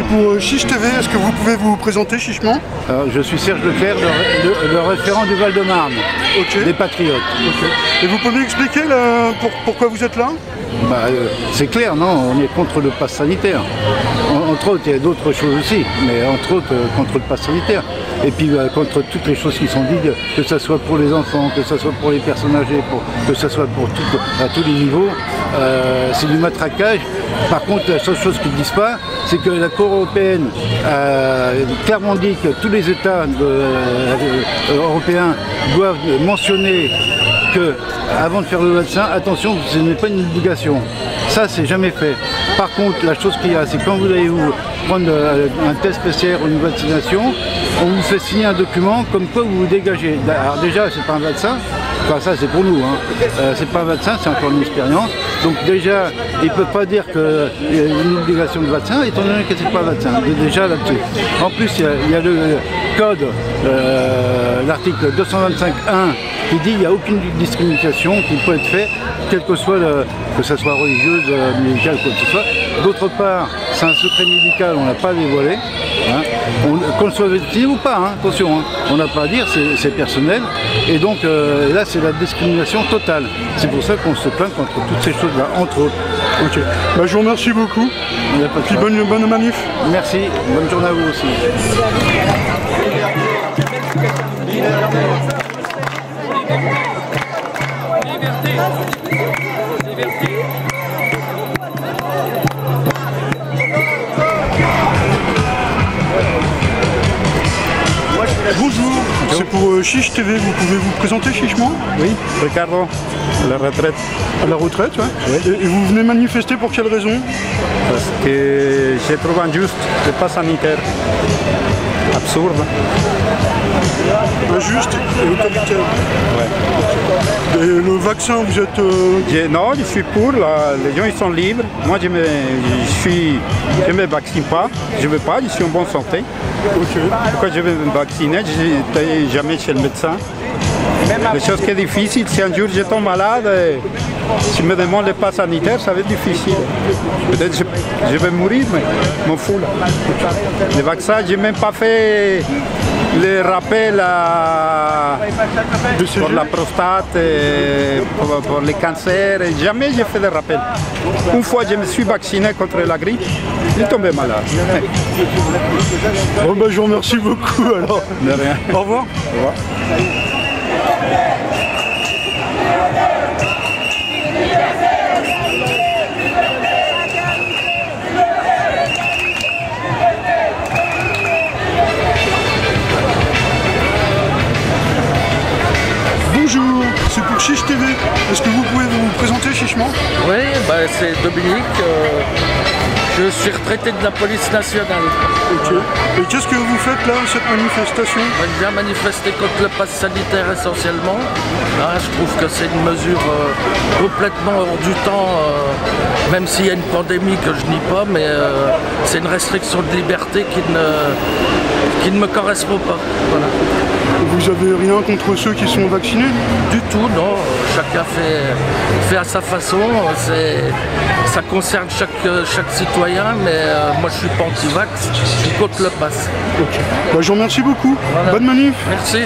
pour Chiche TV, est-ce que vous pouvez vous présenter chichement? Je suis Serge Leclerc, le référent du Val-de-Marne, des Patriotes. Et vous pouvez expliquer pourquoi vous êtes là? C'est clair, non, on est contre le pass sanitaire. Entre autres, il y a d'autres choses aussi, mais entre autres contre le pass sanitaire. Et puis contre toutes les choses qui sont dites, que ce soit pour les enfants, que ce soit pour les personnes âgées, que ce soit pour à tous les niveaux. C'est du matraquage. Par contre, la seule chose qu'ils ne disent pas, c'est que la Cour européenne a clairement dit que tous les États européens doivent mentionner que, avant de faire le vaccin, attention, ce n'est pas une obligation. Ça, c'est jamais fait. Par contre, la chose qu'il y a, c'est quand vous allez vous prendre un test PCR ou une vaccination, on vous fait signer un document comme quoi vous vous dégagez. Alors déjà, c'est pas un vaccin. Enfin, ça, c'est pour nous. C'est pas un vaccin, c'est encore une expérience. Donc déjà, ils ne peuvent pas dire qu'il y a une obligation de vaccin, étant donné que c'est pas un vaccin. Déjà là-dessus. En plus, il y a le code, l'article 225.1, qui dit qu'il n'y a aucune discrimination qui peut être faite, quelle que soit, que ce soit religieuse, médicale, quoi que ce soit. D'autre part, c'est un secret médical, on n'a pas à dévoiler. Qu'on le soit vacciné ou pas, attention, on n'a pas à dire, c'est personnel. Et donc là, c'est la discrimination totale. C'est pour ça qu'on se plaint contre toutes ces choses-là, entre autres. Ok. Je vous remercie beaucoup. Et puis bonne manif. Merci. Bonne journée à vous aussi. Bonjour, c'est pour Chiche TV, vous pouvez vous présenter chichement? Oui, Ricardo, à la retraite. À la retraite, ouais. Oui. Et vous venez manifester pour quelle raison? Parce que je trouve injuste le pass sanitaire. Absurde. Injuste et autoritaire. Ouais. Et le vaccin, vous êtes... Non, je suis pour, les gens ils sont libres. Moi je me vaccine pas, je veux pas, je suis en bonne santé. Pourquoi je vais me vacciner? Je n'étais jamais chez le médecin. La chose qui est difficile, si un jour je tombe malade, si je me demande le pass sanitaire, ça va être difficile. Peut-être que je vais mourir, mais je m'en fous. Le vaccin, je n'ai même pas fait les rappels pour la prostate, pour les cancers. Jamais j'ai fait des rappels. Une fois, je me suis vacciné contre la grippe, je suis tombé malade. Bon, je vous remercie beaucoup alors. De rien. Au revoir. Au revoir. Bonjour, c'est pour Chiche TV. Est-ce que vous pouvez vous présenter chichement? Oui, c'est Dominique. Je suis retraité de la police nationale. Ok. Et qu'est-ce que vous faites là, cette manifestation? Je viens manifester contre le pass sanitaire essentiellement. Là, je trouve que c'est une mesure complètement hors du temps, même s'il y a une pandémie que je nie pas, mais c'est une restriction de liberté qui ne me correspond pas. Voilà. Vous avez rien contre ceux qui sont vaccinés? Du tout, non. Chacun fait à sa façon. Ça concerne chaque citoyen, mais moi je suis pas anti-vax, je suis contre le pass. Ok. Je vous remercie beaucoup. Voilà. Bonne manif. Merci.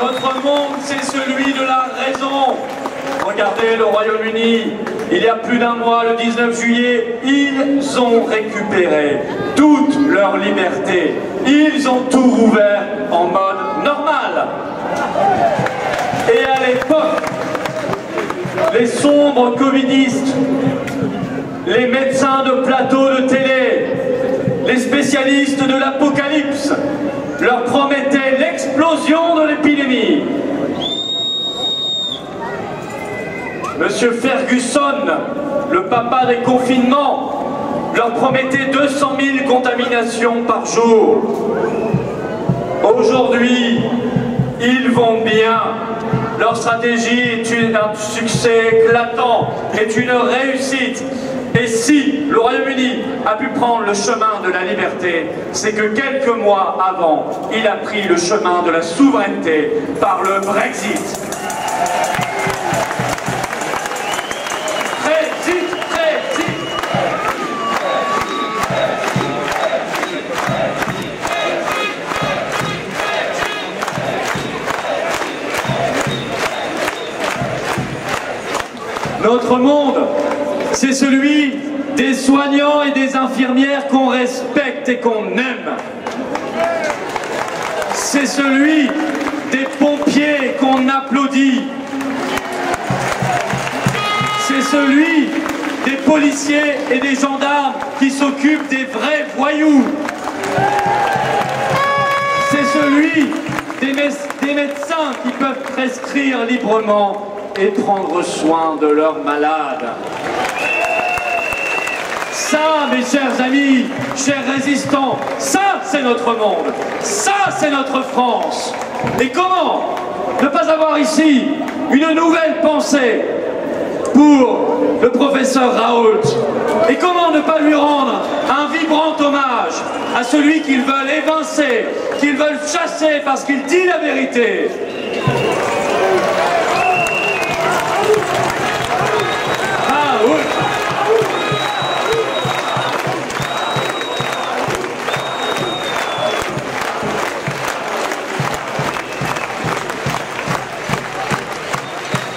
Notre monde, c'est celui de la raison. Regardez le Royaume-Uni, il y a plus d'un mois, le 19 juillet, ils ont récupéré toute leur liberté. Ils ont tout rouvert en mode normal. Et à l'époque, les sombres covidistes, les médecins de plateau de télé, les spécialistes de l'apocalypse leur promettaient l'explosion de l'épidémie. Monsieur Ferguson, le papa des confinements, leur promettait 200 000 contaminations par jour. Aujourd'hui, ils vont bien. Leur stratégie est un succès éclatant, est une réussite. Et si le Royaume-Uni a pu prendre le chemin de la liberté, c'est que quelques mois avant, il a pris le chemin de la souveraineté par le Brexit. Brexit, Brexit. Notre monde, c'est celui des soignants et des infirmières qu'on respecte et qu'on aime. C'est celui des pompiers qu'on applaudit. C'est celui des policiers et des gendarmes qui s'occupent des vrais voyous. C'est celui des médecins qui peuvent prescrire librement et prendre soin de leurs malades. Ça, mes chers amis, chers résistants, ça c'est notre monde, ça c'est notre France. Et comment ne pas avoir ici une nouvelle pensée pour le professeur Raoult? Et comment ne pas lui rendre un vibrant hommage à celui qu'ils veulent évincer, qu'ils veulent chasser parce qu'il dit la vérité? Raoult!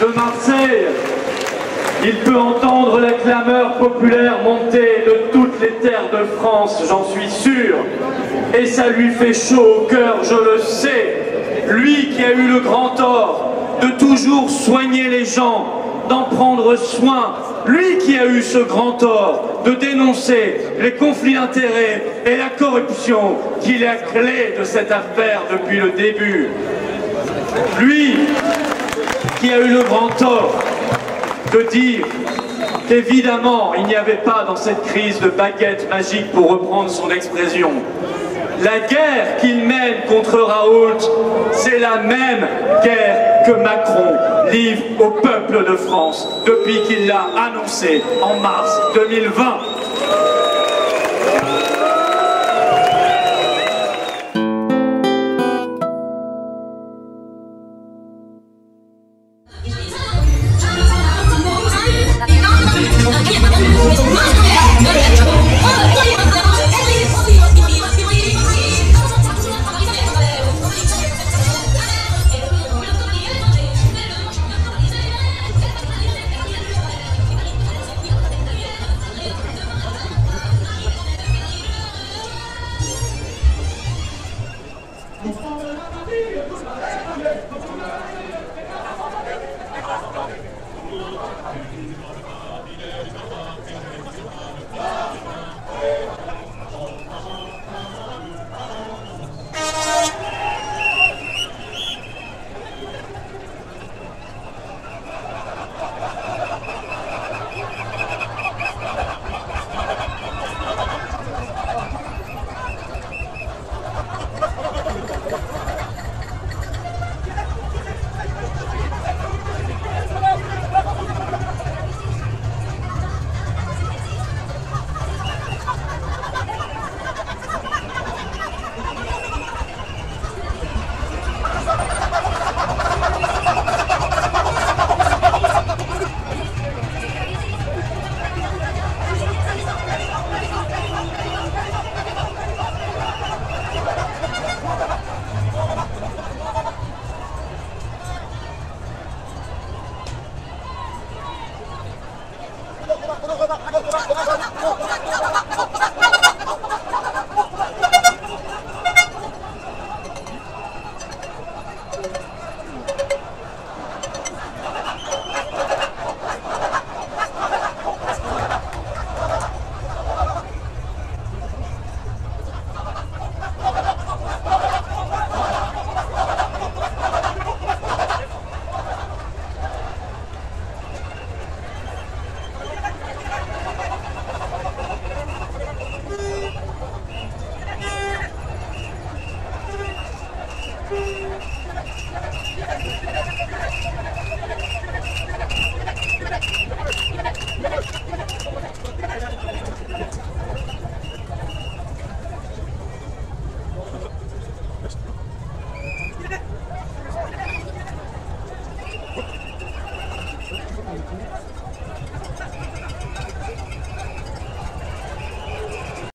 De Marseille, il peut entendre la clameur populaire monter de toutes les terres de France, j'en suis sûr. Et ça lui fait chaud au cœur, je le sais. Lui qui a eu le grand tort de toujours soigner les gens, d'en prendre soin. Lui qui a eu ce grand tort de dénoncer les conflits d'intérêts et la corruption qui est la clé de cette affaire depuis le début. Lui qui a eu le grand tort de dire qu'évidemment il n'y avait pas dans cette crise de baguette magique, pour reprendre son expression. La guerre qu'il mène contre Raoult, c'est la même guerre que Macron livre au peuple de France depuis qu'il l'a annoncé en mars 2020.